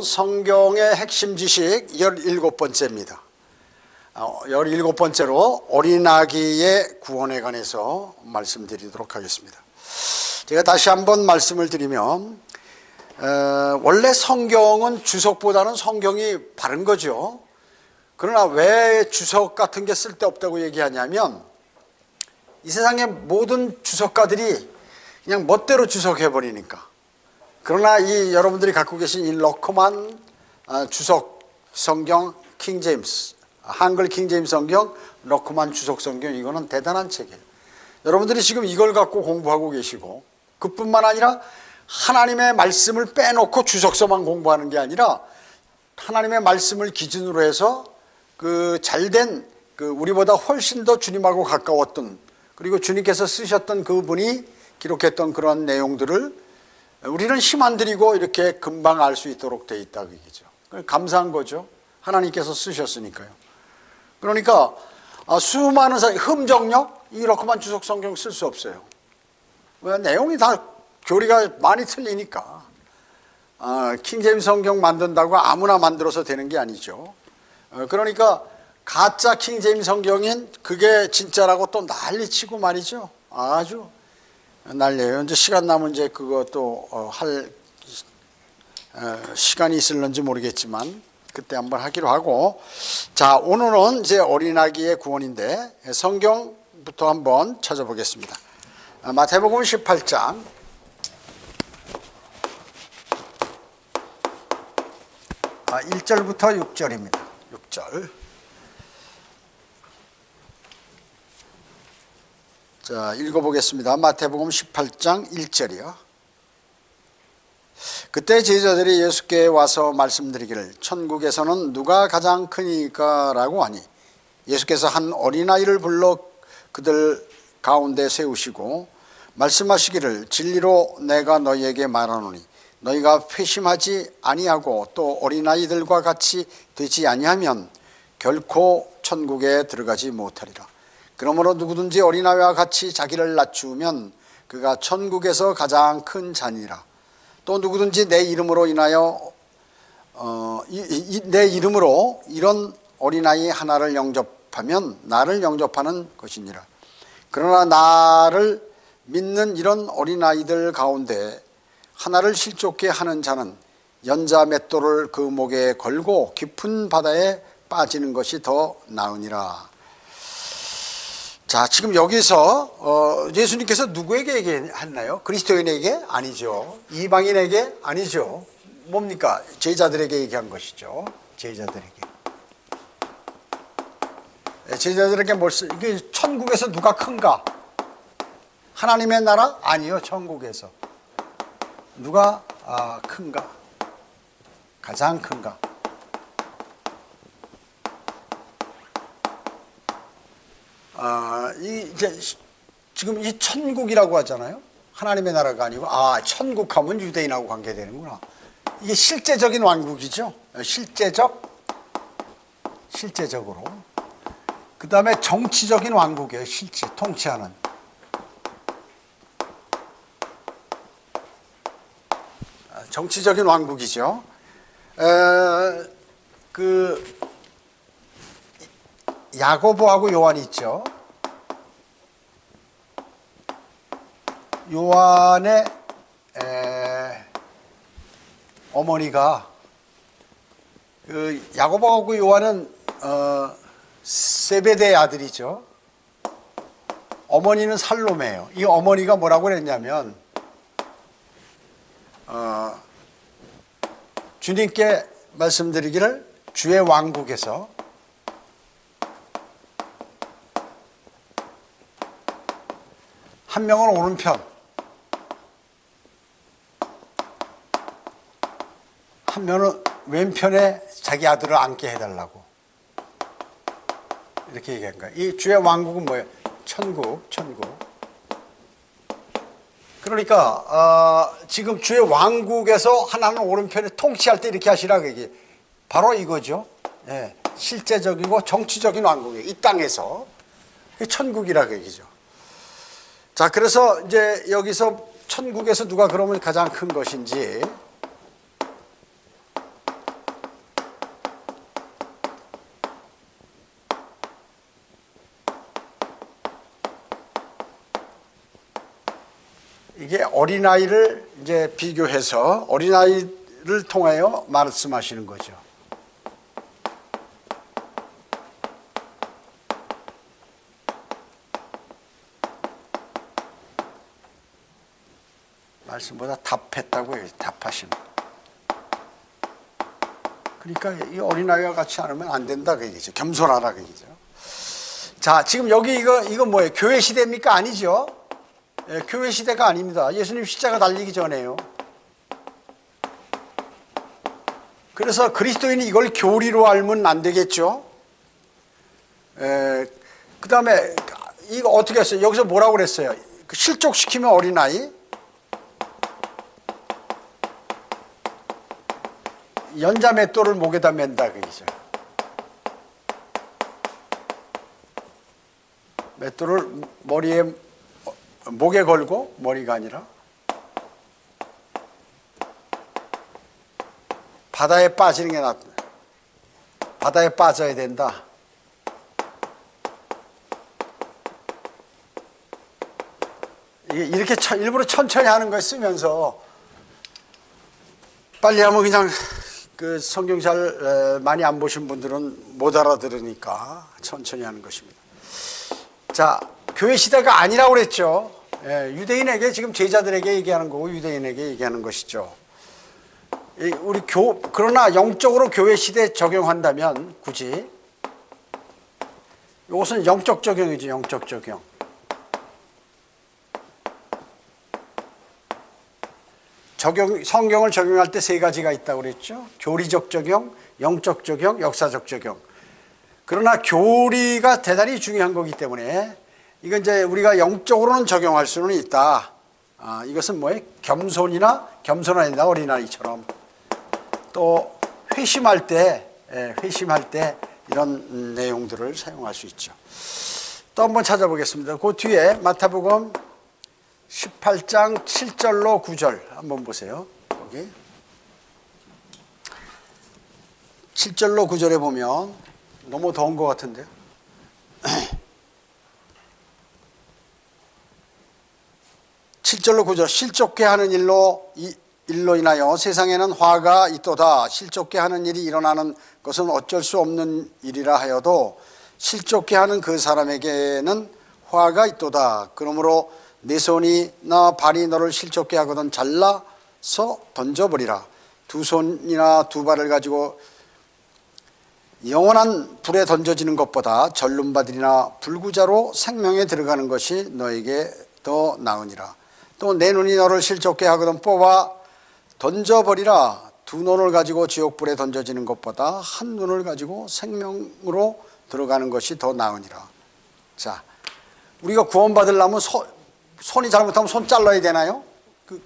성경의 핵심 지식 17번째입니다. 17번째로 어린아기의 구원에 관해서 말씀드리도록 하겠습니다. 제가 다시 한번 말씀을 드리면 원래 성경은 주석보다는 성경이 바른 거죠. 그러나 왜 주석 같은 게 쓸데없다고 얘기하냐면 이 세상의 모든 주석가들이 그냥 멋대로 주석해버리니까. 그러나 이 여러분들이 갖고 계신 이 러커만 주석 성경 킹제임스, 한글 킹제임스 성경 러커만 주석 성경, 이거는 대단한 책이에요. 여러분들이 지금 이걸 갖고 공부하고 계시고, 그뿐만 아니라 하나님의 말씀을 빼놓고 주석서만 공부하는 게 아니라 하나님의 말씀을 기준으로 해서 그 잘된 우리보다 훨씬 더 주님하고 가까웠던, 그리고 주님께서 쓰셨던 그분이 기록했던 그런 내용들을 우리는 힘 안 들이고 이렇게 금방 알 수 있도록 돼 있다, 그 얘기죠. 감사한 거죠. 하나님께서 쓰셨으니까요. 그러니까 수많은 사람, 흠정력 이렇게만 주석 성경 쓸 수 없어요. 왜? 내용이 다 교리가 많이 틀리니까. 킹제임스 성경 만든다고 아무나 만들어서 되는 게 아니죠. 그러니까 가짜 킹제임스 성경인 그게 진짜라고 또 난리치고 말이죠. 아주 난리예요. 이제 시간 남은 이제 그것도 할 시간이 있을런지 모르겠지만 그때 한번 하기로 하고, 자, 오늘은 이제 어린아기의 구원인데 성경부터 한번 찾아보겠습니다. 마태복음 18장 1절부터 6절입니다. 6절. 자, 읽어보겠습니다. 마태복음 18장 1절이요. 그때 제자들이 예수께 와서 말씀드리기를 천국에서는 누가 가장 크니까 라고 하니, 예수께서 한 어린아이를 불러 그들 가운데 세우시고 말씀하시기를 진리로 내가 너희에게 말하노니 너희가 회심하지 아니하고 또 어린아이들과 같이 되지 아니하면 결코 천국에 들어가지 못하리라. 그러므로 누구든지 어린아이와 같이 자기를 낮추면 그가 천국에서 가장 큰 자니라. 또 누구든지 내 이름으로 인하여 내 이름으로 이런 어린아이 하나를 영접하면 나를 영접하는 것이니라. 그러나 나를 믿는 이런 어린아이들 가운데 하나를 실족게 하는 자는 연자 맷돌을 그 목에 걸고 깊은 바다에 빠지는 것이 더 나으니라. 자, 지금 여기서 예수님께서 누구에게 얘기했나요? 그리스도인에게? 아니죠. 이방인에게? 아니죠. 뭡니까? 제자들에게 얘기한 것이죠. 제자들에게. 제자들에게 이게 천국에서 누가 큰가? 하나님의 나라? 아니요. 천국에서 누가 큰가? 가장 큰가? 이제 지금 이 천국이라고 하잖아요. 하나님의 나라가 아니고, 천국하면 유대인하고 관계되는구나. 이게 실제적인 왕국이죠. 실제적으로. 그 다음에 정치적인 왕국이에요. 실제 통치하는. 정치적인 왕국이죠. 야고보하고 요한이 있죠. 요한의 어머니가, 야고보하고 요한은 세베대의 아들이죠. 어머니는 살로메예요. 이 어머니가 뭐라고 그랬냐면 주님께 말씀드리기를 주의 왕국에서 한 명은 오른편, 한 명은 왼편에 자기 아들을 앉게 해달라고 이렇게 얘기한 거예요. 이 주의 왕국은 뭐예요? 천국. 그러니까 지금 주의 왕국에서 하나는 오른편에 통치할 때 이렇게 하시라, 그게 바로 이거죠. 예, 실제적이고 정치적인 왕국이에요. 이 땅에서. 천국이라 그 얘기죠. 자, 그래서 이제 여기서 천국에서 누가 그러면 가장 큰 것인지, 이게 어린아이를 이제 비교해서 어린아이를 통하여 말씀하시는 거죠. 말씀보다 답했다고 해요. 답하시는. 그러니까 이 어린아이와 같이 않으면 안 된다 그 얘기죠. 겸손하라 그 얘기죠. 자, 지금 여기 이거 뭐예요? 교회 시대입니까? 아니죠. 예, 교회 시대가 아닙니다. 예수님 십자가 달리기 전에요. 그래서 그리스도인이 이걸 교리로 알면 안 되겠죠. 그 다음에 이거 어떻게 했어요? 여기서 뭐라고 그랬어요? 실족시키면 어린아이, 연자 맷돌을 목에다 맨다 그 얘기죠. 맷돌을 목에 걸고, 머리가 아니라 바다에 빠지는 게 낫다. 바다에 빠져야 된다. 이렇게 일부러 천천히 하는 걸 쓰면서 빨리 하면 그냥 그 성경 잘 많이 안 보신 분들은 못 알아들으니까 천천히 하는 것입니다. 자, 교회 시대가 아니라고 그랬죠. 유대인에게 지금 제자들에게 얘기하는 거고 유대인에게 얘기하는 것이죠. 그러나 영적으로 교회 시대에 적용한다면 굳이 이것은 영적 적용이죠. 영적 적용. 성경을 적용할 때 세 가지가 있다고 그랬죠. 교리적 적용, 영적 적용, 역사적 적용. 그러나 교리가 대단히 중요한 거기 때문에 이건 이제 우리가 영적으로는 적용할 수는 있다. 이것은 뭐예요? 겸손이나 겸손아니다 어린아이처럼. 또 회심할 때 이런 내용들을 사용할 수 있죠. 또 한번 찾아보겠습니다. 그 뒤에 마태복음 18장 7절로 9절 한번 보세요. 여기 7절로 9절에 보면 너무 더운 것 같은데요. (7절로 9절) 실족게 하는 일로 인하여 세상에는 화가 있도다. 실족게 하는 일이 일어나는 것은 어쩔 수 없는 일이라 하여도 실족게 하는 그 사람에게는 화가 있도다. 그러므로 내 손이나 발이 너를 실족게 하거든 잘라서 던져버리라. 두 손이나 두 발을 가지고 영원한 불에 던져지는 것보다 전륜받으리나 불구자로 생명에 들어가는 것이 너에게 더 나으니라. 또 내 눈이 너를 실족게 하거든 뽑아 던져버리라. 두 눈을 가지고 지옥불에 던져지는 것보다 한 눈을 가지고 생명으로 들어가는 것이 더 나으니라. 자, 우리가 구원받으려면 손이 잘못하면 손 잘라야 되나요?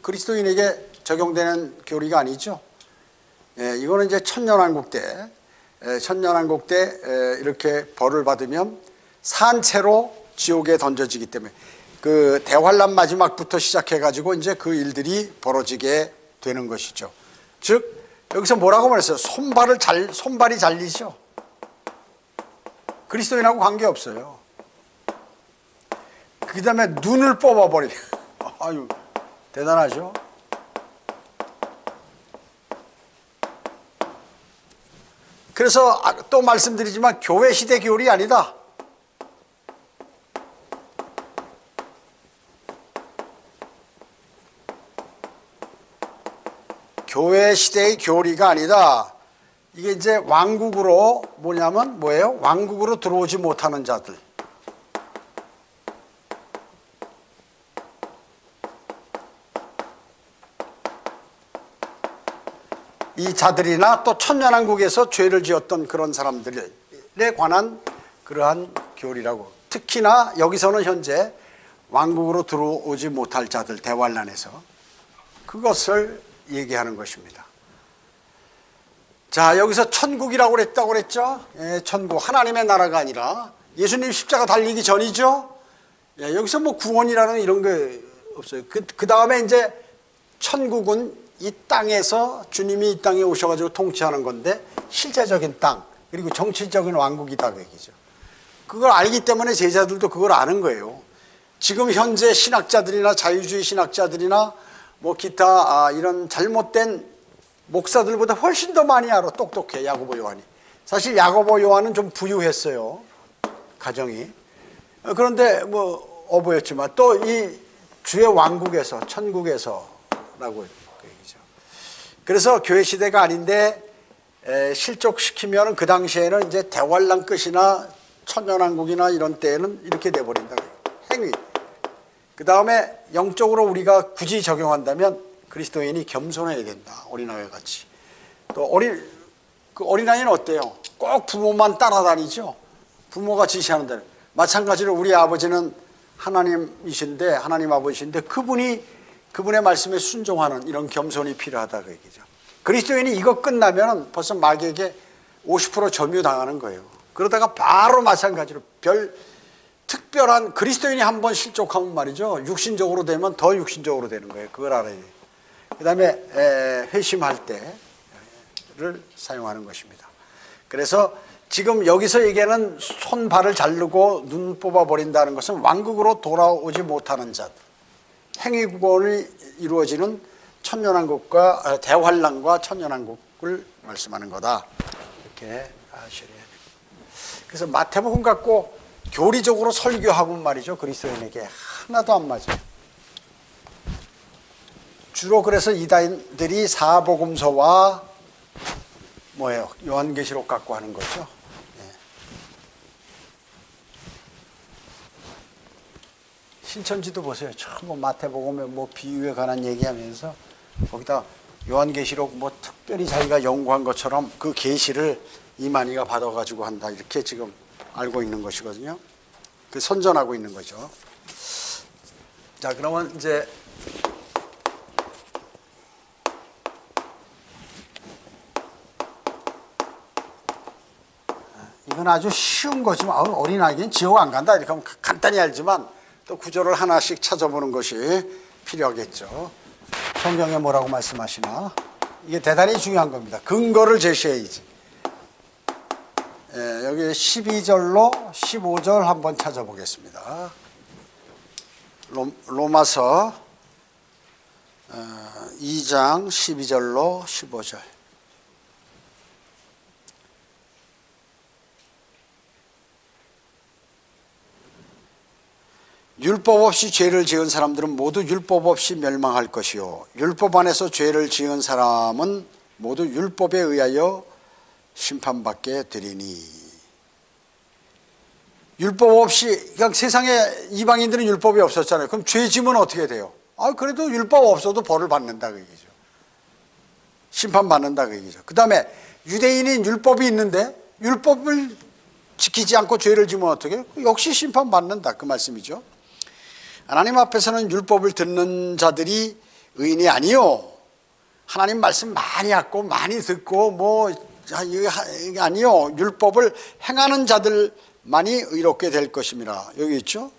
그리스도인에게 적용되는 교리가 아니죠. 이거는 이제 천년왕국 때 이렇게 벌을 받으면 산채로 지옥에 던져지기 때문에 그 대환란 마지막부터 시작해가지고 이제 그 일들이 벌어지게 되는 것이죠. 즉 여기서 뭐라고 말했어요? 손발이 잘리죠. 그리스도인하고 관계없어요. 그 다음에 눈을 뽑아버리게. 아유, 대단하죠? 그래서 또 말씀드리지만 교회 시대 교리 아니다. 교회 시대의 교리가 아니다. 이게 이제 왕국으로 뭐예요? 왕국으로 들어오지 못하는 자들. 이 자들이나 또 천년왕국에서 죄를 지었던 그런 사람들에 관한 그러한 교리라고. 특히나 여기서는 현재 왕국으로 들어오지 못할 자들, 대환란에서 그것을 얘기하는 것입니다. 자, 여기서 천국이라고 그랬죠? 천국, 하나님의 나라가 아니라 예수님 십자가 달리기 전이죠? 여기서 뭐 구원이라는 이런 게 없어요. 그 다음에 이제 천국은 이 땅에서 주님이 이 땅에 오셔가지고 통치하는 건데 실제적인 땅, 그리고 정치적인 왕국이다 그 얘기죠. 그걸 알기 때문에 제자들도 그걸 아는 거예요. 지금 현재 신학자들이나 자유주의 신학자들이나 뭐 기타 이런 잘못된 목사들보다 훨씬 더 많이 알아. 똑똑해, 야고보 요한이. 사실 야고보 요한은 좀 부유했어요, 가정이. 그런데 뭐 어부였지만 또 이 주의 왕국에서, 천국에서라고 그 얘기죠. 그래서 교회 시대가 아닌데 실족시키면 그 당시에는 이제 대환란 끝이나 천년왕국이나 이런 때에는 이렇게 돼버린다. 행위. 그 다음에 영적으로 우리가 굳이 적용한다면 그리스도인이 겸손해야 된다. 어린아이 같이. 또 그 어린아이는 어때요? 꼭 부모만 따라다니죠. 부모가 지시하는 대로. 마찬가지로 우리 아버지는 하나님이신데, 하나님 아버지신데 그분의 말씀에 순종하는 이런 겸손이 필요하다 그 얘기죠. 그리스도인이 이거 끝나면 벌써 마귀에게 50% 점유당하는 거예요. 그러다가 바로 마찬가지로 특별한 그리스도인이 한번 실족하면 말이죠, 육신적으로 되면 더 육신적으로 되는 거예요. 그걸 알아야 돼요. 그 다음에 회심할 때를 사용하는 것입니다. 그래서 지금 여기서 얘기하는 손발을 자르고 눈 뽑아버린다는 것은 왕국으로 돌아오지 못하는 자들, 행위구원이 이루어지는 천년왕국과 대환란과 천년왕국을 말씀하는 거다. 이렇게 아셔야 돼요. 그래서 마태복음 갖고 교리적으로 설교하면 말이죠, 그리스도인에게 하나도 안 맞아요. 주로 그래서 이단들이 사복음서와 뭐예요? 요한계시록 갖고 하는 거죠. 신천지도 보세요. 전부 마태복음에 뭐 비유에 관한 얘기하면서 거기다 요한계시록 뭐 특별히 자기가 연구한 것처럼 그 계시를 이만희가 받아가지고 한다, 이렇게 지금 알고 있는 것이거든요. 그 선전하고 있는 거죠. 자, 그러면 이제 이건 아주 쉬운 거지만 어린아이는 지옥 안 간다 이렇게 하면 간단히 알지만 또 구절을 하나씩 찾아보는 것이 필요하겠죠. 성경에 뭐라고 말씀하시나, 이게 대단히 중요한 겁니다. 근거를 제시해야지. 여기 12절로 15절 한번 찾아보겠습니다. 로마서 2장 12절로 15절. 율법 없이 죄를 지은 사람들은 모두 율법 없이 멸망할 것이요, 율법 안에서 죄를 지은 사람은 모두 율법에 의하여 심판받게 되리니. 율법 없이, 그냥 세상에 이방인들은 율법이 없었잖아요. 그럼 죄 지면 어떻게 돼요? 그래도 율법 없어도 벌을 받는다 그 얘기죠. 심판받는다 그 얘기죠. 그 다음에 유대인인 율법이 있는데 율법을 지키지 않고 죄를 지면 어떻게 해요? 역시 심판받는다 그 말씀이죠. 하나님 앞에서는 율법을 듣는 자들이 의인이 아니요, 하나님 말씀 많이 듣고 많이 듣고 뭐 이게 아니요, 율법을 행하는 자들만이 의롭게 될 것입니다. 여기 있죠.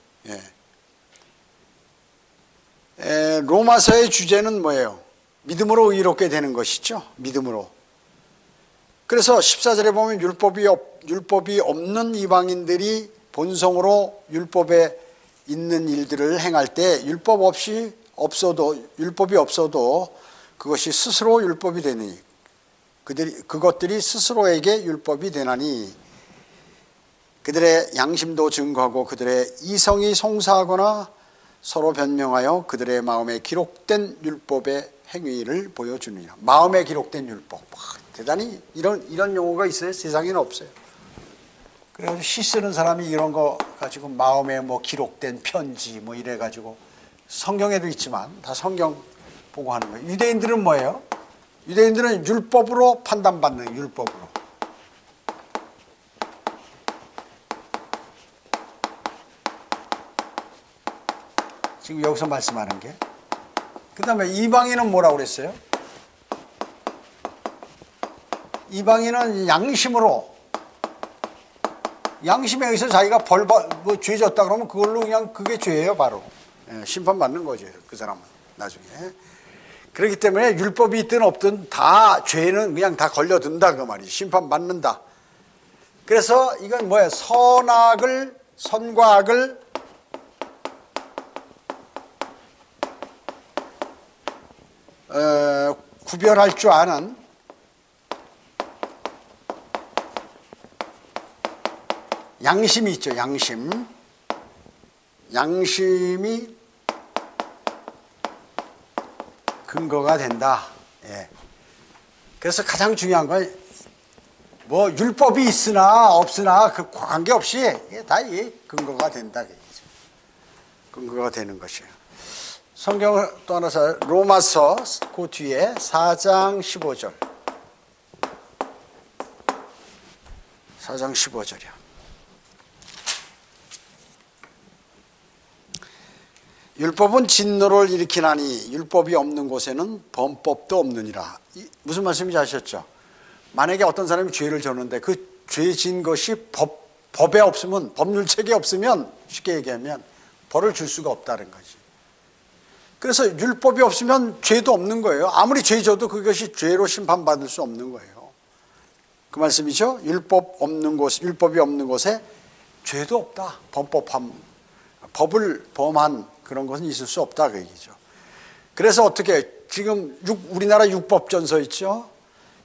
로마서의 주제는 뭐예요? 믿음으로 의롭게 되는 것이죠. 믿음으로. 그래서 14절에 보면 율법이 없는 이방인들이 본성으로 율법에 있는 일들을 행할 때 율법이 없어도 그것이 스스로 율법이 되니, 그것들이 스스로에게 율법이 되나니, 그들의 양심도 증거하고 그들의 이성이 송사하거나 서로 변명하여 그들의 마음에 기록된 율법의 행위를 보여주느니라. 마음에 기록된 율법. 대단히 이런 용어가 있어요? 세상에는 없어요. 그래서 시 쓰는 사람이 이런 거 가지고 마음에 뭐 기록된 편지 뭐 이래 가지고, 성경에도 있지만 다 성경 보고 하는 거예요. 유대인들은 뭐예요? 유대인들은 율법으로 판단받는, 율법으로. 지금 여기서 말씀하는 게. 그 다음에 이방인은 뭐라고 그랬어요? 이방인은 양심으로, 양심에 의해서 자기가 뭐 죄 졌다 그러면 그걸로 그냥 그게 죄예요, 바로. 심판받는 거죠, 그 사람은 나중에. 그렇기 때문에 율법이 있든 없든 다 죄는 그냥 다 걸려든다 그 말이죠. 심판받는다. 그래서 이건 뭐예요? 선과 악을 구별할 줄 아는 양심이 있죠. 양심이 근거가 된다. 예. 그래서 가장 중요한 건 뭐 율법이 있으나 없으나 그 관계없이 다 이 근거가 된다. 근거가 되는 것이에요. 성경을 또 하나 로마서 그 뒤에 4장 15절. 4장 15절이요. 율법은 진노를 일으키나니 율법이 없는 곳에는 범법도 없느니라. 무슨 말씀인지 아셨죠? 만약에 어떤 사람이 죄를 졌는데 그 죄 진 것이 법에 없으면, 법률책에 없으면, 쉽게 얘기하면 벌을 줄 수가 없다는 거지. 그래서 율법이 없으면 죄도 없는 거예요. 아무리 죄 져도 그것이 죄로 심판받을 수 없는 거예요. 그 말씀이죠. 율법이 없는 곳에 죄도 없다. 법을 범한 그런 것은 있을 수 없다 그 얘기죠. 그래서 어떻게 지금 우리나라 율법전서 있죠.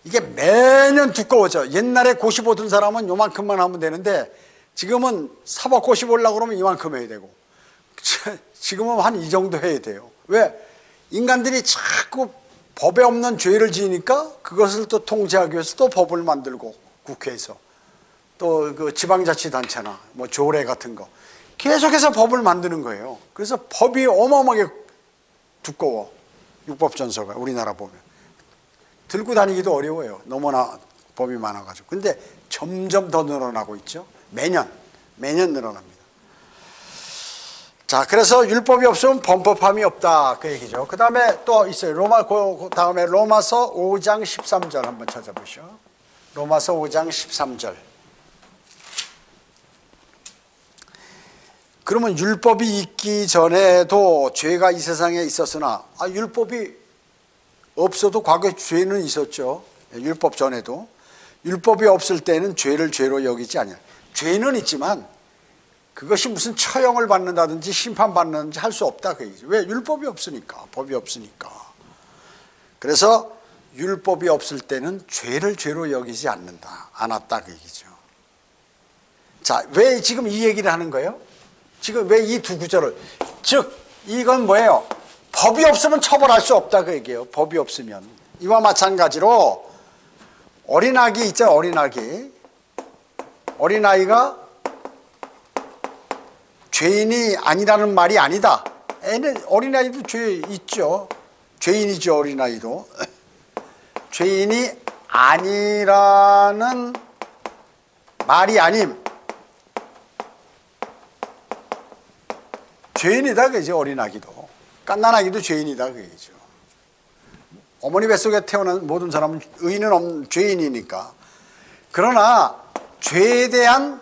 이게 매년 두꺼워져. 옛날에 고시 보던 사람은 요만큼만 하면 되는데 지금은 사법 고시 보려고 그러면 이만큼 해야 되고 지금은 한 이 정도 해야 돼요. 왜? 인간들이 자꾸 법에 없는 죄를 지으니까 그것을 또 통제하기 위해서 또 법을 만들고 국회에서 또 그 지방자치단체나 뭐 조례 같은 거 계속해서 법을 만드는 거예요. 그래서 법이 어마어마하게 두꺼워. 율법전서가 우리나라 보면 들고 다니기도 어려워요. 너무나 법이 많아가지고. 근데 점점 더 늘어나고 있죠. 매년 늘어납니다. 자, 그래서 율법이 없으면 범법함이 없다 그 얘기죠. 그 다음에 또 있어요. 그 다음에 로마서 5장 13절 한번 찾아보시죠. 로마서 5장 13절. 그러면 율법이 있기 전에도 죄가 이 세상에 있었으나 율법이 없어도 과거에 죄는 있었죠. 율법 전에도. 율법이 없을 때는 죄를 죄로 여기지 않아요. 죄는 있지만 그것이 무슨 처형을 받는다든지 심판받는지 할 수 없다 그 얘기죠. 왜? 율법이 없으니까. 법이 없으니까. 그래서 율법이 없을 때는 죄를 죄로 여기지 않았다 그 얘기죠. 자, 왜 지금 이 얘기를 하는 거예요? 지금 왜 이 두 구절을, 즉 이건 뭐예요? 법이 없으면 처벌할 수 없다 그 얘기예요. 법이 없으면. 이와 마찬가지로 어린아기 있죠. 어린아이가 죄인이 아니라는 말이 아니다. 어린아이도 죄 있죠. 죄인이죠. 어린아이도. 죄인이 아니라는 말이 아님. 죄인이다 그죠. 어린아기도. 갓난아기도 죄인이다 그 얘기죠. 어머니 뱃속에 태어난 모든 사람은 의인은 없는 죄인이니까. 그러나 죄에 대한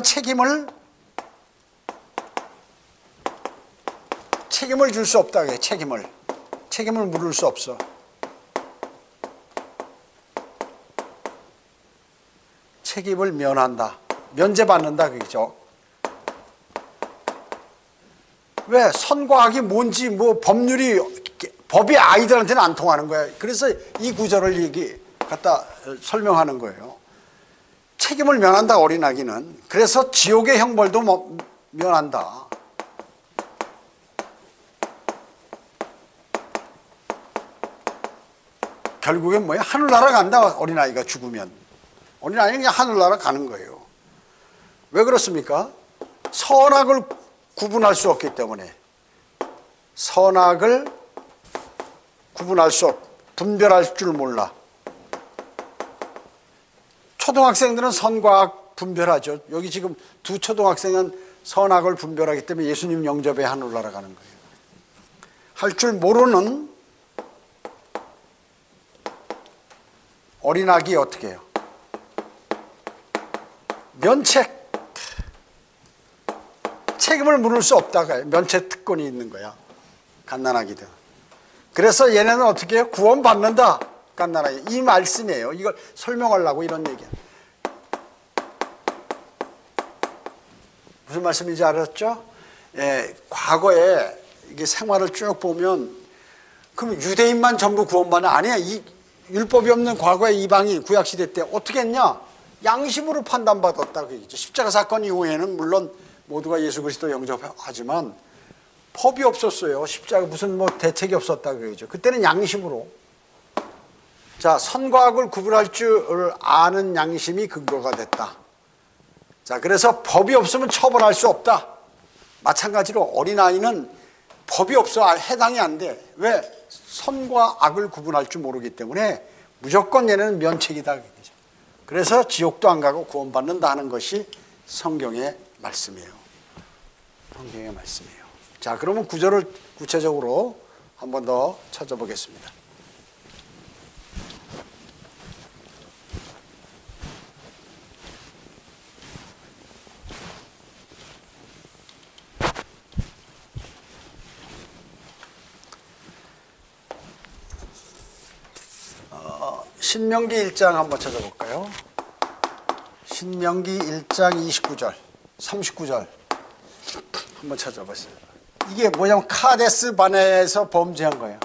책임을 줄 수 없다 그게. 책임을 물을 수 없어. 책임을 면한다. 면제받는다 그죠. 왜? 선과 악이 뭔지 법이 아이들한테는 안 통하는 거야. 그래서 이 구절을 갖다 설명하는 거예요. 책임을 면한다 어린아기는. 그래서 지옥의 형벌도 면한다. 결국엔 뭐예요? 하늘나라 간다. 어린아이가 죽으면. 어린아이는 그냥 하늘나라 가는 거예요. 왜 그렇습니까? 선악을 구분할 수 없기 때문에. 선악을 분별할 줄 몰라. 초등학생들은 선과 악 분별하죠. 여기 지금 두 초등학생은 선악을 분별하기 때문에 예수님 영접에 하늘나라 가는 거예요. 할 줄 모르는 어린아기 어떻게 해요? 책임을 물을 수 없다가 면책 특권이 있는 거야. 갓난아기들. 그래서 얘네는 어떻게 해요? 구원받는다. 갓난아기. 이 말씀이에요. 이걸 설명하려고 이런 얘기야. 무슨 말씀인지 알았죠? 예, 과거에 이게 생활을 쭉 보면 그럼 유대인만 전부 구원받는? 아니야. 이 율법이 없는 과거의 이방인 구약시대 때 어떻게 했냐? 양심으로 판단받았다 그 얘기죠. 십자가 사건 이후에는 물론 모두가 예수 그리스도 영접하지만 법이 없었어요. 십자가 무슨 뭐 대책이 없었다 그 얘기죠. 그때는 양심으로. 자, 선과 악을 구분할 줄 아는 양심이 근거가 됐다. 자, 그래서 법이 없으면 처벌할 수 없다. 마찬가지로 어린아이는 법이 없어 해당이 안 돼. 왜? 선과 악을 구분할 줄 모르기 때문에 무조건 얘네는 면책이다. 그래서 지옥도 안 가고 구원받는다 하는 것이 성경의 말씀이에요. 성경의 말씀이에요. 자, 그러면 구절을 구체적으로 한 번 더 찾아보겠습니다. 신명기 1장 한번 찾아볼까요? 신명기 1장 29절, 39절 한번 찾아보세요. 이게 뭐냐면 카데스 바네에서 범죄한 거예요.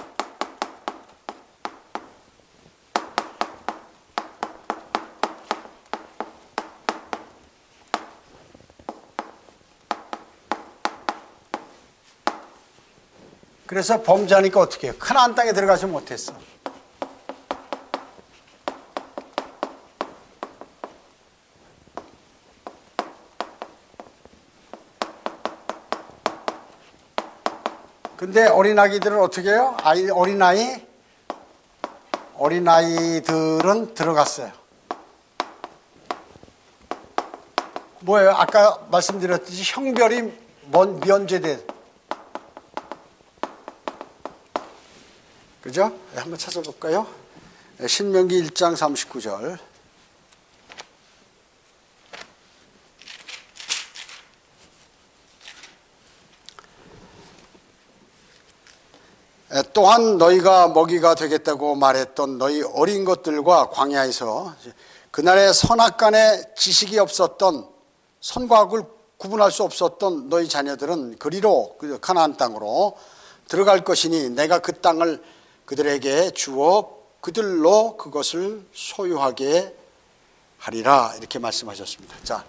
그래서 범죄하니까 어떻게 해요? 가나안 땅에 들어가지 못했어. 근데 어린아이들은 어떻게 해요? 어린아이들은 들어갔어요. 뭐예요? 아까 말씀드렸듯이 형별이 면제된. 그죠? 네, 한번 찾아볼까요? 신명기 1장 39절. 또한 너희가 먹이가 되겠다고 말했던 너희 어린 것들과 광야에서 그날의 선악간에 지식이 없었던 선과 악을 구분할 수 없었던 너희 자녀들은 그리로 가나안 땅으로 들어갈 것이니 내가 그 땅을 그들에게 주어 그들로 그것을 소유하게 하리라 이렇게 말씀하셨습니다. 자,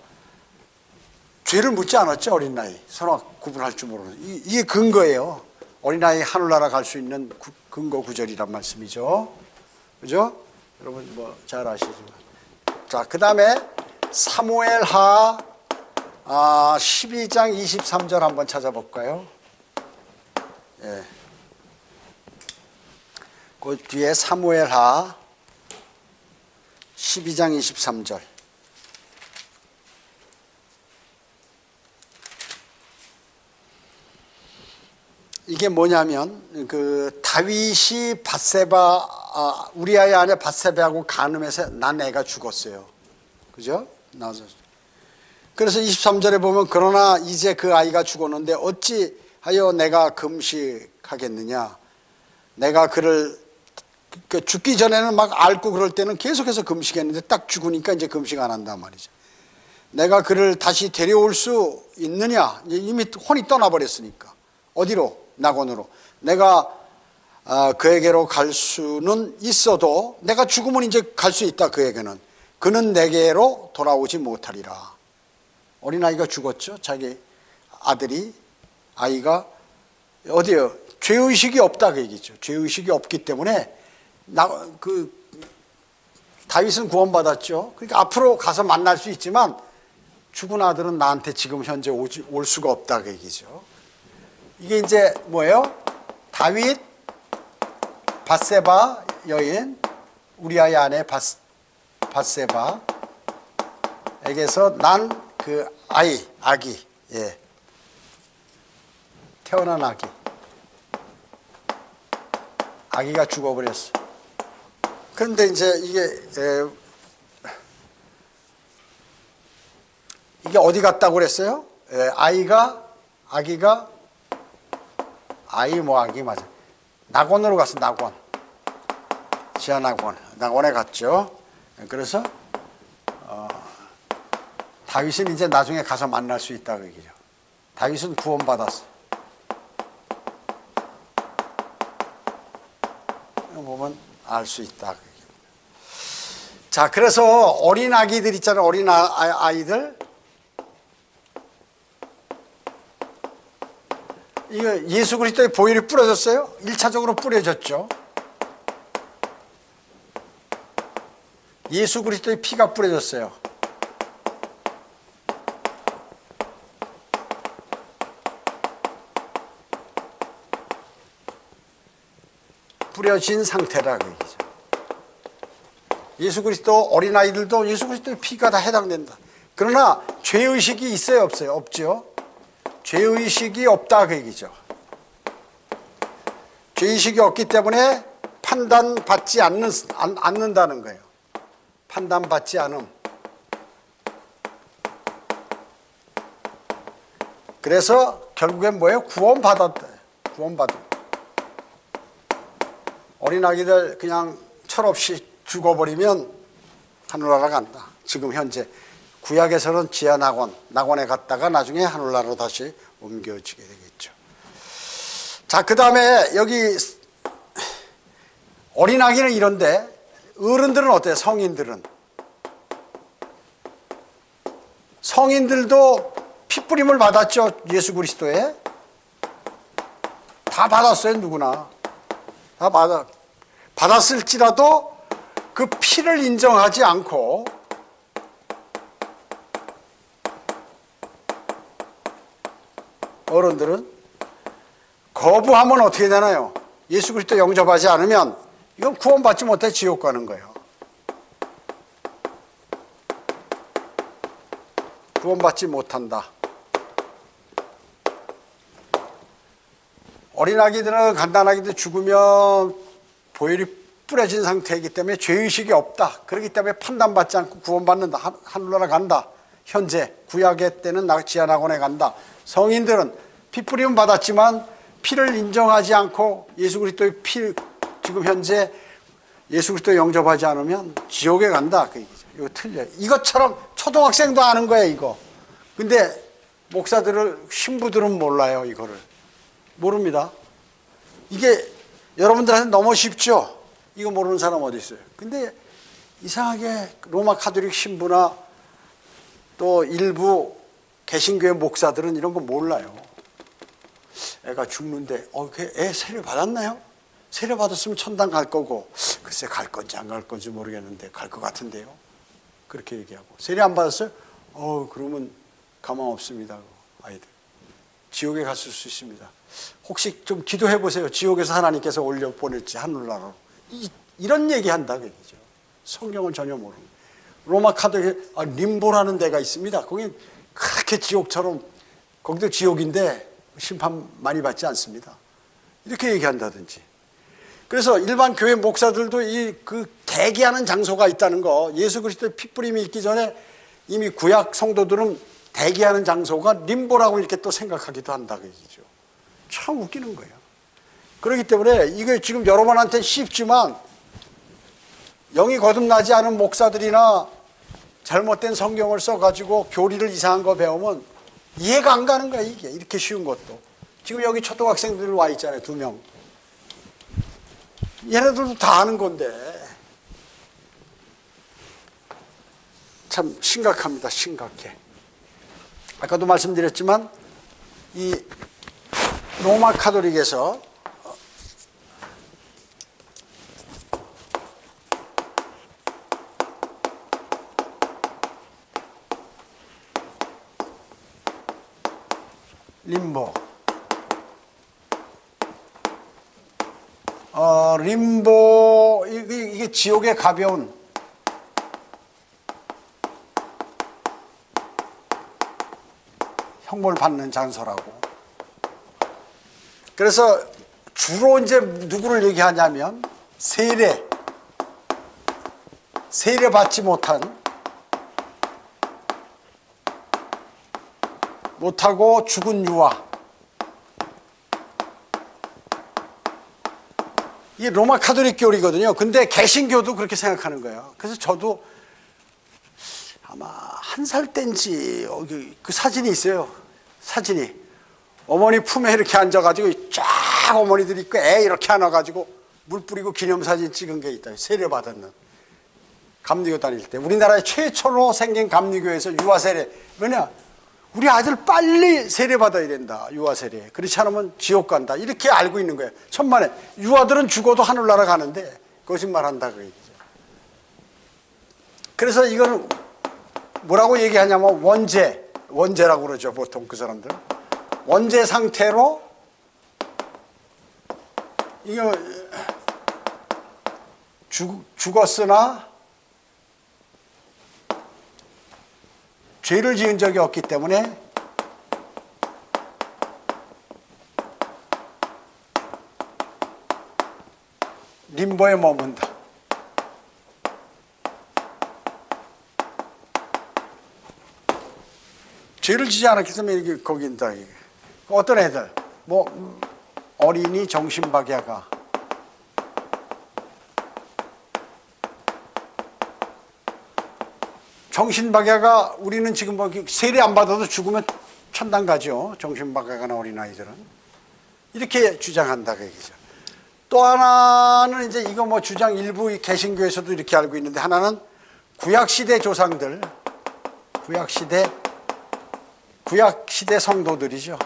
죄를 묻지 않았죠. 어린아이 선악 구분할 줄 모르는 이게 근거예요. 어린아이 하늘나라 갈 수 있는 근거 구절이란 말씀이죠. 그죠? 여러분 뭐 잘 아시지만. 자, 그 다음에 사무엘하 12장 23절 한번 찾아볼까요? 예. 그 뒤에 사무엘하 12장 23절. 이게 뭐냐면 그 다윗이 밧세바 우리아의 아내 밧세바하고 간음해서 난 애가 죽었어요. 그죠? 나서 그래서 23절에 보면 그러나 이제 그 아이가 죽었는데 어찌하여 내가 금식하겠느냐. 내가 그를 죽기 전에는 막 앓고 그럴 때는 계속해서 금식했는데 딱 죽으니까 이제 금식 안 한단 말이죠. 내가 그를 다시 데려올 수 있느냐. 이미 혼이 떠나버렸으니까. 어디로? 낙원으로. 내가 그에게로 갈 수는 있어도 내가 죽으면 이제 갈 수 있다. 그에게는. 그는 내게로 돌아오지 못하리라. 어린아이가 죽었죠. 자기 아이가 어디요? 죄의식이 없다 그 얘기죠. 죄의식이 없기 때문에 다윗은 구원받았죠. 그러니까 앞으로 가서 만날 수 있지만 죽은 아들은 나한테 지금 현재 올 수가 없다 그 얘기죠. 이게 이제 뭐예요? 다윗, 밧세바 여인, 우리아의 아내 밧세바에게서 난 그 아기, 예, 태어난 아기가 죽어버렸어. 그런데 이제 이게 어디 갔다고 그랬어요? 아기가 아기 맞아. 낙원으로 갔어. 낙원. 지하 낙원에 갔죠. 그래서 다윗은 이제 나중에 가서 만날 수 있다고 얘기죠. 다윗은 구원받았어. 알 수 있다. 자, 그래서 어린 아기들 있잖아요. 어린 아이들. 이거 예수 그리스도의 보혈이 뿌려졌어요. 1차적으로 뿌려졌죠. 예수 그리스도의 피가 뿌려졌어요. 뿌려진 상태라 그 얘기죠. 예수 그리스도 어린아이들도 예수 그리스도의 피가 다 해당된다. 그러나 죄의식이 있어요, 없어요? 없죠. 죄의식이 없다 그 얘기죠. 죄의식이 없기 때문에 판단받지 않는다는 거예요. 판단받지 않음. 그래서 결국엔 뭐예요? 구원받았다. 구원받음. 어린아기들 그냥 철없이 죽어버리면 하늘나라 간다. 지금 현재 구약에서는 낙원에 갔다가 나중에 하늘나라로 다시 옮겨지게 되겠죠. 자, 그 다음에 여기 어린아기는 이런데 어른들은 어때요? 성인들도 피뿌림을 받았죠. 예수 그리스도에 다 받았어요. 누구나 다 받았을지라도 그 피를 인정하지 않고 어른들은 거부하면 어떻게 되나요? 예수 그리스도 영접하지 않으면 이건 구원받지 못해 지옥 가는 거예요. 구원받지 못한다. 어린아기들은 갓난아기들 죽으면 보혈이 뿌려진 상태이기 때문에 죄의식이 없다. 그렇기 때문에 판단받지 않고 구원받는다. 하늘나라 간다. 현재 구약의 때는 지하낙원에 간다. 성인들은 피 뿌림 받았지만 피를 인정하지 않고 예수 그리스도의 피 지금 현재 예수 그리스도 영접하지 않으면 지옥에 간다. 그 얘기죠. 이거 틀려요. 이것처럼 초등학생도 아는 거예요, 이거. 근데 신부들은 몰라요, 이거를. 모릅니다. 이게 여러분들한테 너무 쉽죠? 이거 모르는 사람 어디 있어요? 근데 이상하게 로마 카톨릭 신부나 또 일부 개신교회 목사들은 이런 거 몰라요. 애가 죽는데, 애 세례 받았나요? 세례 받았으면 천당 갈 거고, 글쎄 갈 건지 안 갈 건지 모르겠는데 갈 것 같은데요. 그렇게 얘기하고. 세례 안 받았어요? 그러면 가망 없습니다. 아이들. 지옥에 갔을 수 있습니다. 혹시 좀 기도해 보세요. 지옥에서 하나님께서 올려 보낼지 하늘나라로. 이런 얘기한다 그 얘기죠. 성경을 전혀 모르는. 로마 카톨릭 림보라는 데가 있습니다. 거기 그렇게 지옥처럼, 거기도 지옥인데 심판 많이 받지 않습니다. 이렇게 얘기한다든지. 그래서 일반 교회 목사들도 그 대기하는 장소가 있다는 거, 예수 그리스도의 피뿌림이 있기 전에 이미 구약 성도들은 대기하는 장소가 림보라고 이렇게 또 생각하기도 한다 그 얘기죠. 참 웃기는 거예요. 그렇기 때문에 이게 지금 여러분한테 쉽지만 영이 거듭나지 않은 목사들이나 잘못된 성경을 써가지고 교리를 이상한 거 배우면 이해가 안 가는 거야. 이게 이렇게 쉬운 것도. 지금 여기 초등학생들 와 있잖아요. 2명. 얘네들도 다 아는 건데 참 심각합니다. 심각해. 아까도 말씀드렸지만 이 로마 카톨릭에서 림보 림보 이게 지옥의 가벼운 형벌 받는 장소라고. 그래서 주로 이제 누구를 얘기하냐면 세례 받지 못하고 죽은 유아. 이게 로마 카톨릭 교리거든요. 근데 개신교도 그렇게 생각하는 거예요. 그래서 저도 아마 1살 때인지 그 사진이 있어요. 사진이 어머니 품에 이렇게 앉아가지고 쫙 어머니들이 있고 애 이렇게 안아가지고 물 뿌리고 기념사진 찍은 게 있다. 세례받았는. 감리교 다닐 때. 우리나라에 최초로 생긴 감리교에서 유아세례. 왜냐? 우리 아들 빨리 세례받아야 된다. 유아세례. 그렇지 않으면 지옥 간다. 이렇게 알고 있는 거예요. 천만에. 유아들은 죽어도 하늘나라 가는데 거짓말한다 그 얘기죠. 그래서 이거는 뭐라고 얘기하냐면 원죄라고 그러죠. 보통 그 사람들. 원죄 상태로 이거 죽었으나 죄를 지은 적이 없기 때문에 림보에 머문다. 죄를 지지 않았기 때문에 이게 거기 있다. 이게. 어떤 애들, 뭐 어린이 정신박야가 정신박야가 우리는 지금 뭐 세례 안 받아도 죽으면 천당 가죠. 정신박야가 나 어린아이들은 이렇게 주장한다 그 얘기죠. 또 하나는 이제 이거 뭐 주장 일부 개신교에서도 이렇게 알고 있는데 하나는 구약시대 조상들, 구약시대 성도들이죠.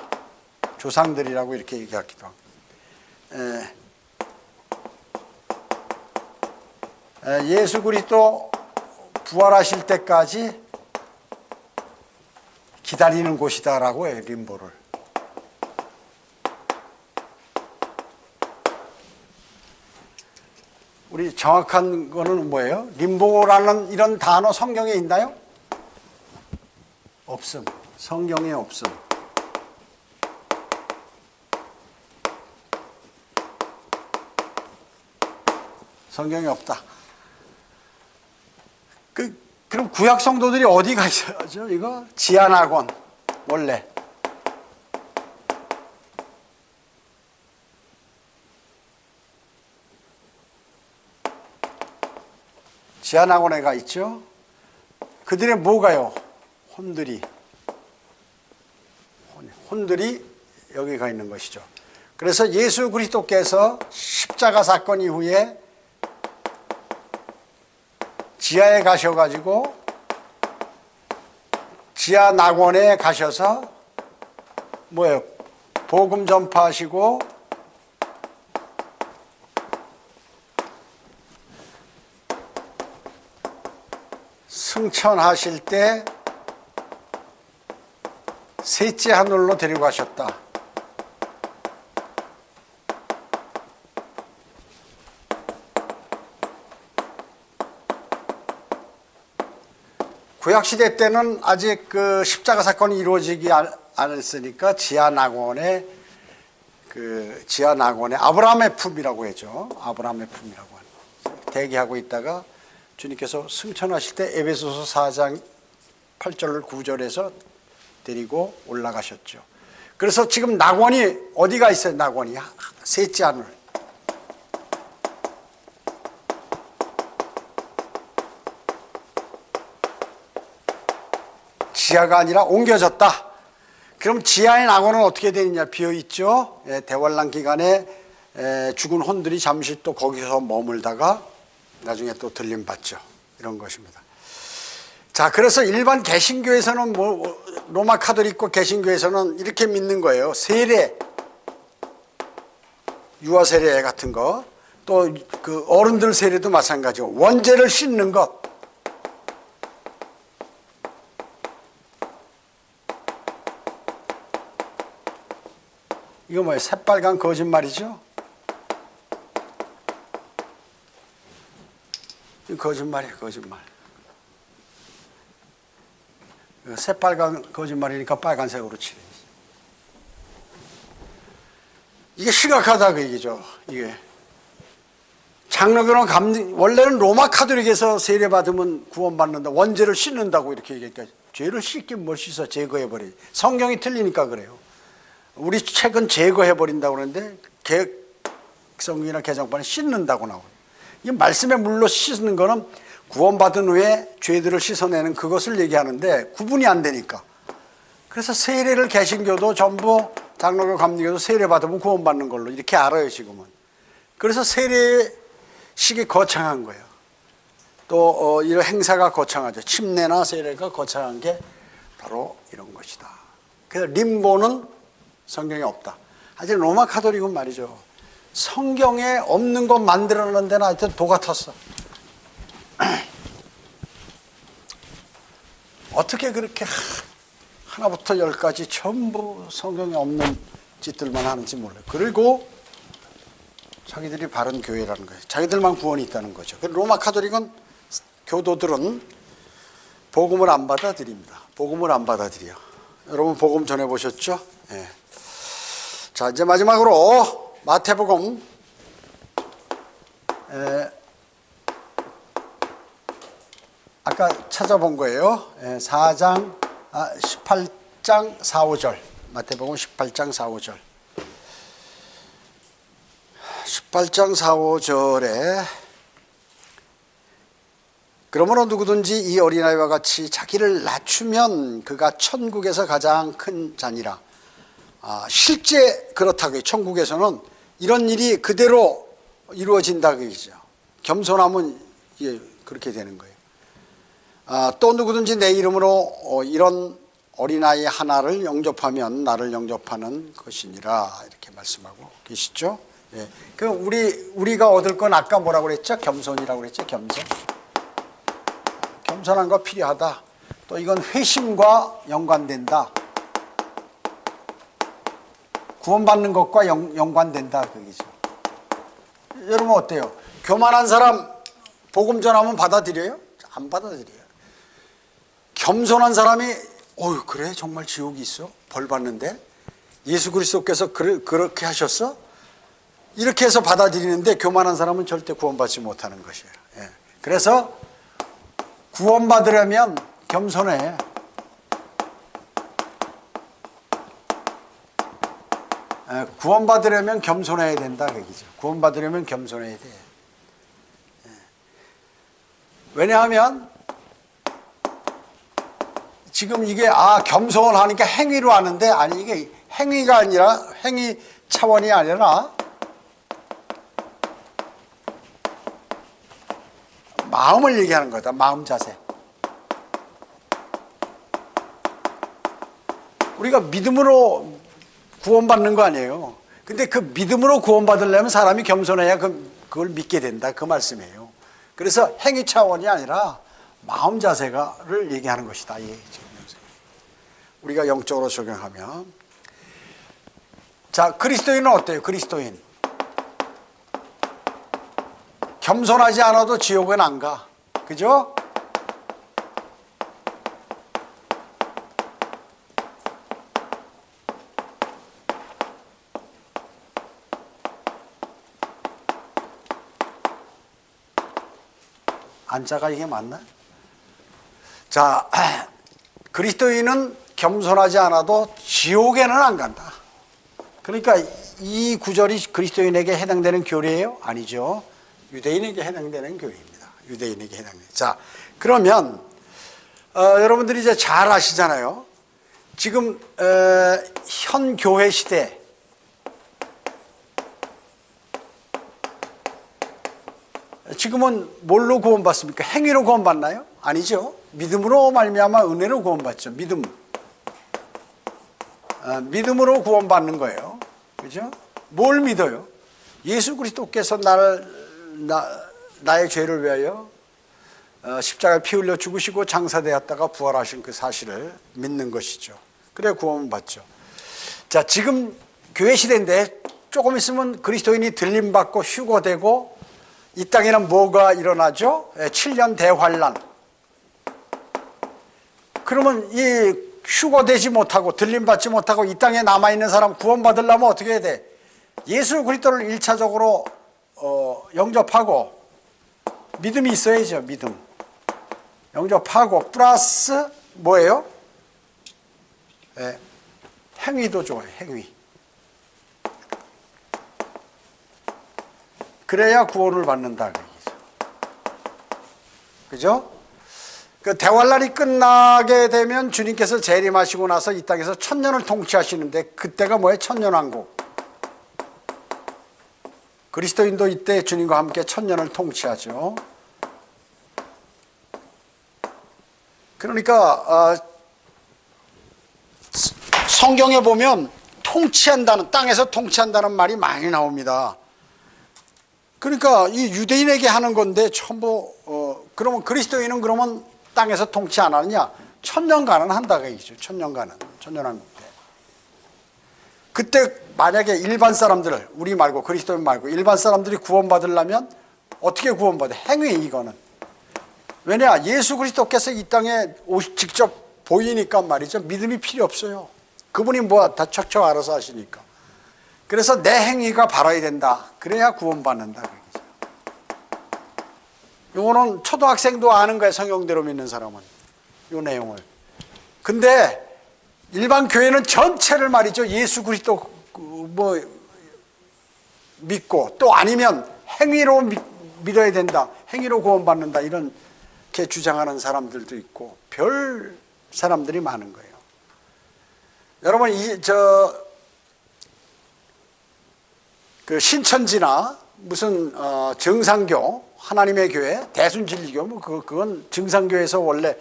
조상들이라고 이렇게 얘기하기도 하고. 예수 그리스도 부활하실 때까지 기다리는 곳이다라고 해요. 림보를. 우리 정확한 거는 뭐예요? 림보라는 이런 단어 성경에 있나요? 없음. 성경에 없음. 성경에 없다. 그럼 구약 성도들이 어디 가셔야죠? 이거 지하낙원 원래 지하낙원에 가 있죠. 그들의 뭐가요? 혼들이 여기 가 있는 것이죠. 그래서 예수 그리스도께서 십자가 사건 이후에 지하에 가셔가지고 지하 낙원에 가셔서 뭐예요? 복음 전파하시고 승천하실 때 셋째 하늘로 데리고 가셨다. 구약시대 때는 아직 그 십자가 사건이 이루어지지 않았으니까 지하 낙원에 아브라함의 품이라고 했죠. 아브라함의 품이라고 하는 대기하고 있다가 주님께서 승천하실 때 에베소서 4장 8절 9절에서 데리고 올라가셨죠. 그래서 지금 낙원이 어디가 있어요? 낙원이 셋째 하늘. 지하가 아니라 옮겨졌다. 그럼 지하의 낙원은 어떻게 되느냐? 비어있죠. 대환란 기간에 죽은 혼들이 잠시 또 거기서 머물다가 나중에 또 들림받죠. 이런 것입니다. 자, 그래서 일반 개신교에서는 로마 카톨릭과 개신교에서는 이렇게 믿는 거예요. 세례, 유아 세례 같은 거, 또 그 어른들 세례도 마찬가지고 원죄를 씻는 것. 이거 뭐예요? 새빨간 거짓말이죠? 이거 거짓말이에요, 거짓말. 새빨간 거짓말이니까 빨간색으로 칠해. 이게 심각하다 그 얘기죠. 이게 장로교는 원래는 로마 카톨릭에서 세례 받으면 구원받는다, 원죄를 씻는다고 이렇게 얘기하니까 죄를 씻긴 뭘 씻어? 제거해버리. 성경이 틀리니까 그래요. 우리 책은 제거해버린다고 그러는데 성경이나 개정판에 씻는다고 나와요. 이 말씀의 물로 씻는 거는 구원받은 후에 죄들을 씻어내는 그것을 얘기하는데 구분이 안 되니까. 그래서 세례를 개신교도 전부 장로교 감리교도 세례 받으면 구원받는 걸로 이렇게 알아요 지금은. 그래서 세례식이 거창한 거예요. 또 이런 행사가 거창하죠. 침례나 세례가 거창한 게 바로 이런 것이다. 그래서 림보는 성경에 없다. 하여튼 로마 카톨릭은 말이죠, 성경에 없는 것 만들어내는 데는 하여튼 도 같았어. 어떻게 그렇게 하나부터 열까지 전부 성경에 없는 짓들만 하는지 몰라요. 그리고 자기들이 바른 교회라는 거예요. 자기들만 구원이 있다는 거죠. 로마 카톨릭은, 교도들은 복음을 안 받아들입니다. 복음을 안 받아들여. 여러분 복음 전해보셨죠? 예. 자, 이제 마지막으로 마태복음 아까 찾아본 거예요. 18장 4, 5절. 마태복음 18장 4, 5절. 18장 4, 5절에 그러므로 누구든지 이 어린아이와 같이 자기를 낮추면 그가 천국에서 가장 큰 자니라. 실제 그렇다고요. 천국에서는 이런 일이 그대로 이루어진다고 얘기죠. 겸손하면 그렇게 되는 거예요. 또 누구든지 내 이름으로 이런 어린아이 하나를 영접하면 나를 영접하는 것이니라. 이렇게 말씀하고 계시죠. 예. 그 우리가 얻을 건 아까 뭐라고 그랬죠? 겸손이라고 그랬죠. 겸손. 겸손한 거 필요하다. 또 이건 회심과 연관된다. 구원받는 것과 연관된다. 그거죠. 여러분 어때요? 교만한 사람 복음 전하면 받아들여요? 안 받아들여요. 겸손한 사람이 그래? 정말 지옥이 있어? 벌 받는데? 예수 그리스도께서 그렇게 하셨어? 이렇게 해서 받아들이는데 교만한 사람은 절대 구원받지 못하는 것이에요. 예. 그래서 구원받으려면 겸손해. 구원받으려면 겸손해야 된다. 그 얘기죠. 구원받으려면 겸손해야 돼. 왜냐하면 지금 이게 겸손하니까 행위로 하는데, 아니 이게 행위가 아니라, 행위 차원이 아니라 마음을 얘기하는 거다. 마음 자세. 우리가 믿음으로 구원받는 거 아니에요. 근데 그 믿음으로 구원받으려면 사람이 겸손해야 그걸 믿게 된다. 그 말씀이에요. 그래서 행위 차원이 아니라 마음 자세를 얘기하는 것이다. 우리가 영적으로 적용하면. 자, 그리스도인은 어때요? 그리스도인. 겸손하지 않아도 지옥은 안 가. 그죠? 안자가 이게 맞나? 자, 그리스도인은 겸손하지 않아도 지옥에는 안 간다. 그러니까 이 구절이 그리스도인에게 해당되는 교리예요? 아니죠. 유대인에게 해당되는 교리입니다. 유대인에게 해당되는. 자, 그러면 여러분들이 이제 잘 아시잖아요. 지금 현 교회 시대, 지금은 뭘로 구원받습니까? 행위로 구원받나요? 아니죠. 믿음으로 말미암아 은혜로 구원받죠. 믿음으로 구원받는 거예요. 그죠? 뭘 믿어요? 예수 그리스도께서 나의 죄를 위하여 십자가에 피 흘려 죽으시고 장사되었다가 부활하신 그 사실을 믿는 것이죠. 그래 구원받죠. 자, 지금 교회 시대인데 조금 있으면 그리스도인이 들림받고 휴거되고 이 땅에는 뭐가 일어나죠? 7년 대환란. 그러면 이 휴거되지 못하고 들림받지 못하고 이 땅에 남아있는 사람 구원받으려면 어떻게 해야 돼? 예수 그리스도를 1차적으로 영접하고 믿음이 있어야죠. 믿음. 영접하고 플러스 뭐예요? 행위도 좋아요. 행위. 그래야 구원을 받는다. 그죠? 그 대환란이 끝나게 되면 주님께서 재림하시고 나서 이 땅에서 1000년을 통치하시는데 그때가 뭐예요? 천년왕국. 그리스도인도 이때 주님과 함께 천년을 통치하죠. 그러니까 성경에 보면 통치한다는, 땅에서 통치한다는 말이 많이 나옵니다. 그러니까 이 유대인에게 하는 건데 전부 그러면 그리스도인은 그러면 땅에서 통치 안 하느냐? 천년간은 한다 그 얘기죠. 천년왕국 때. 그때 만약에 일반 사람들을, 우리 말고 그리스도인 말고 일반 사람들이 구원받으려면 어떻게 구원받아? 행위, 이거는. 왜냐? 예수 그리스도께서 이 땅에 직접 보이니까 말이죠. 믿음이 필요 없어요. 그분이 뭐 다 척척 알아서 하시니까. 그래서 내 행위가 바라야 된다. 그래야 구원받는다. 이거는 초등학생도 아는 거예요. 성경대로 믿는 사람은. 이 내용을. 근데 일반 교회는 전체를 말이죠. 예수 그리스도 뭐 믿고, 또 아니면 행위로 믿어야 된다. 행위로 구원받는다. 이렇게 주장하는 사람들도 있고 별 사람들이 많은 거예요. 여러분 그 신천지나 무슨 정상교, 하나님의 교회, 대순진리교, 뭐 그건 증산교에서 원래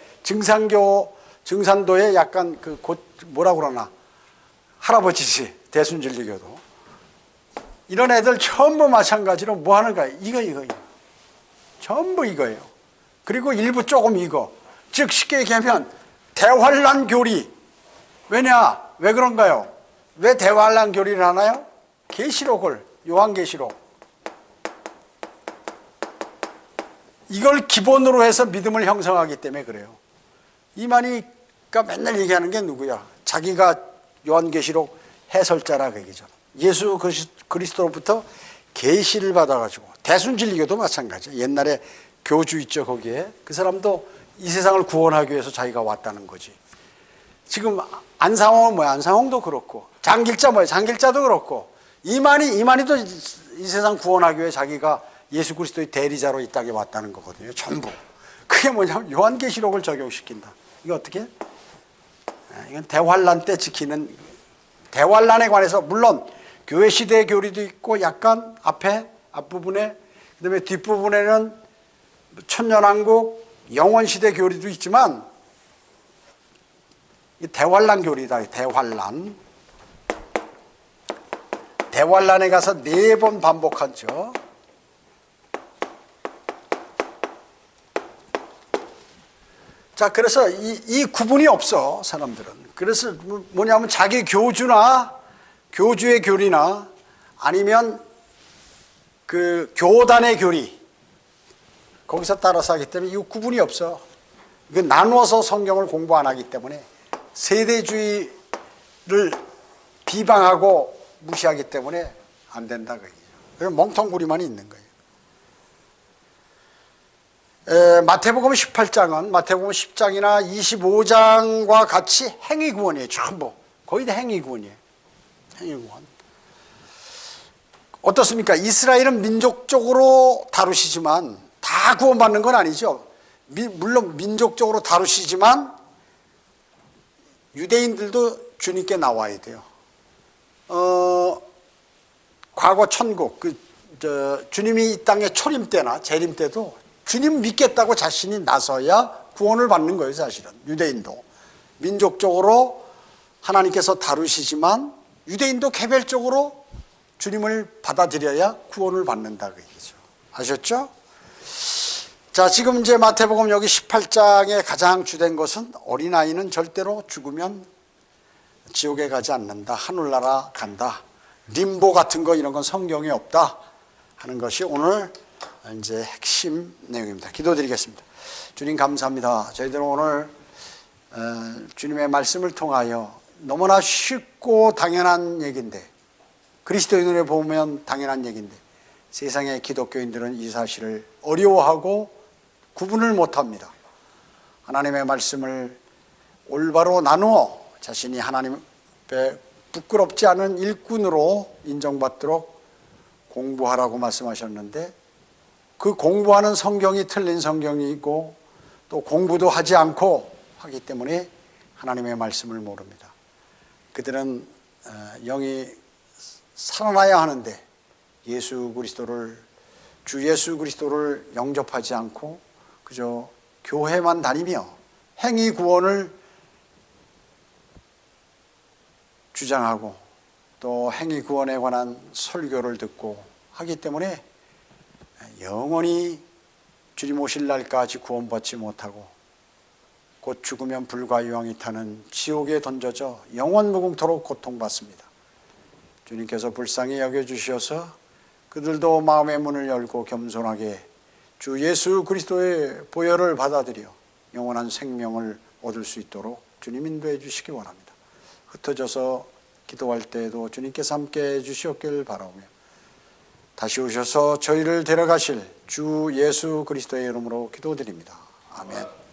증산도에 약간 뭐라고 그러나 할아버지지. 대순진리교도 이런 애들 전부 마찬가지로 뭐 하는 거야? 이거 전부 이거예요. 그리고 일부 조금 이거. 즉 쉽게 얘기하면 대환란 교리. 왜냐? 왜 그런가요? 왜 대환란 교리를 하나요? 계시록을, 요한계시록, 이걸 기본으로 해서 믿음을 형성하기 때문에 그래요. 이만희가 맨날 얘기하는 게 누구야? 자기가 요한계시록 해설자라 그 얘기죠. 예수 그리스도로부터 계시를 받아가지고. 대순진리교도 마찬가지예요. 옛날에 교주 있죠. 거기에 그 사람도 이 세상을 구원하기 위해서 자기가 왔다는 거지. 지금 안상홍은 뭐야? 안상홍도 그렇고. 장길자 뭐야? 장길자도 그렇고. 이만희도 이 세상 구원하기 위해 자기가 예수 그리스도의 대리자로 이 땅에 왔다는 거거든요. 전부. 그게 뭐냐면 요한계시록을 적용시킨다. 이거 어떻게? 이건 대환란 때 지키는, 대환란에 관해서 물론 교회 시대의 교리도 있고 약간 앞부분에, 그다음에 뒷부분에는 천년왕국, 영원시대 교리도 있지만 대환란 교리다. 대환란에 가서 4번 반복하죠. 자, 그래서 이 구분이 없어, 사람들은. 그래서 뭐냐면 자기 교주의 교리나 아니면 그 교단의 교리, 거기서 따라서 하기 때문에 이 구분이 없어. 이거 나누어서 성경을 공부 안 하기 때문에 세대주의를 비방하고 무시하기 때문에 안 된다. 그래서 멍텅구리만 있는 거예요. 마태복음 18장은 마태복음 10장이나 25장과 같이 행위구원이에요. 전부. 거의 다 행위구원이에요. 행위구원. 어떻습니까? 이스라엘은 민족적으로 다루시지만 다 구원받는 건 아니죠. 물론 민족적으로 다루시지만 유대인들도 주님께 나와야 돼요. 과거 천국, 주님이 이 땅에 초림 때나 재림 때도 주님 믿겠다고 자신이 나서야 구원을 받는 거예요. 사실은 유대인도 민족적으로 하나님께서 다루시지만 유대인도 개별적으로 주님을 받아들여야 구원을 받는다 그 얘기죠. 아셨죠? 자, 지금 이제 마태복음 여기 18장에 가장 주된 것은 어린아이는 절대로 죽으면 지옥에 가지 않는다. 하늘나라 간다. 림보 같은 거 이런 건 성경에 없다 하는 것이 오늘 이제 핵심 내용입니다. 기도드리겠습니다. 주님 감사합니다. 저희들은 오늘 주님의 말씀을 통하여 너무나 쉽고 당연한 얘기인데, 그리스도인으로 보면 당연한 얘기인데 세상의 기독교인들은 이 사실을 어려워하고 구분을 못합니다. 하나님의 말씀을 올바로 나누어 자신이 하나님 앞에 부끄럽지 않은 일꾼으로 인정받도록 공부하라고 말씀하셨는데, 그 공부하는 성경이 틀린 성경이고 또 공부도 하지 않고 하기 때문에 하나님의 말씀을 모릅니다. 그들은 영이 살아나야 하는데 주 예수 그리스도를 영접하지 않고 그저 교회만 다니며 행위 구원을 주장하고 또 행위 구원에 관한 설교를 듣고 하기 때문에 영원히 주님 오실 날까지 구원받지 못하고 곧 죽으면 불과 유황이 타는 지옥에 던져져 영원 무궁토록 고통받습니다. 주님께서 불쌍히 여겨주셔서 그들도 마음의 문을 열고 겸손하게 주 예수 그리스도의 보혈을 받아들여 영원한 생명을 얻을 수 있도록 주님 인도해 주시기 원합니다. 흩어져서 기도할 때에도 주님께서 함께 해 주시옵길 바라오며 다시 오셔서 저희를 데려가실 주 예수 그리스도의 이름으로 기도드립니다. 아멘.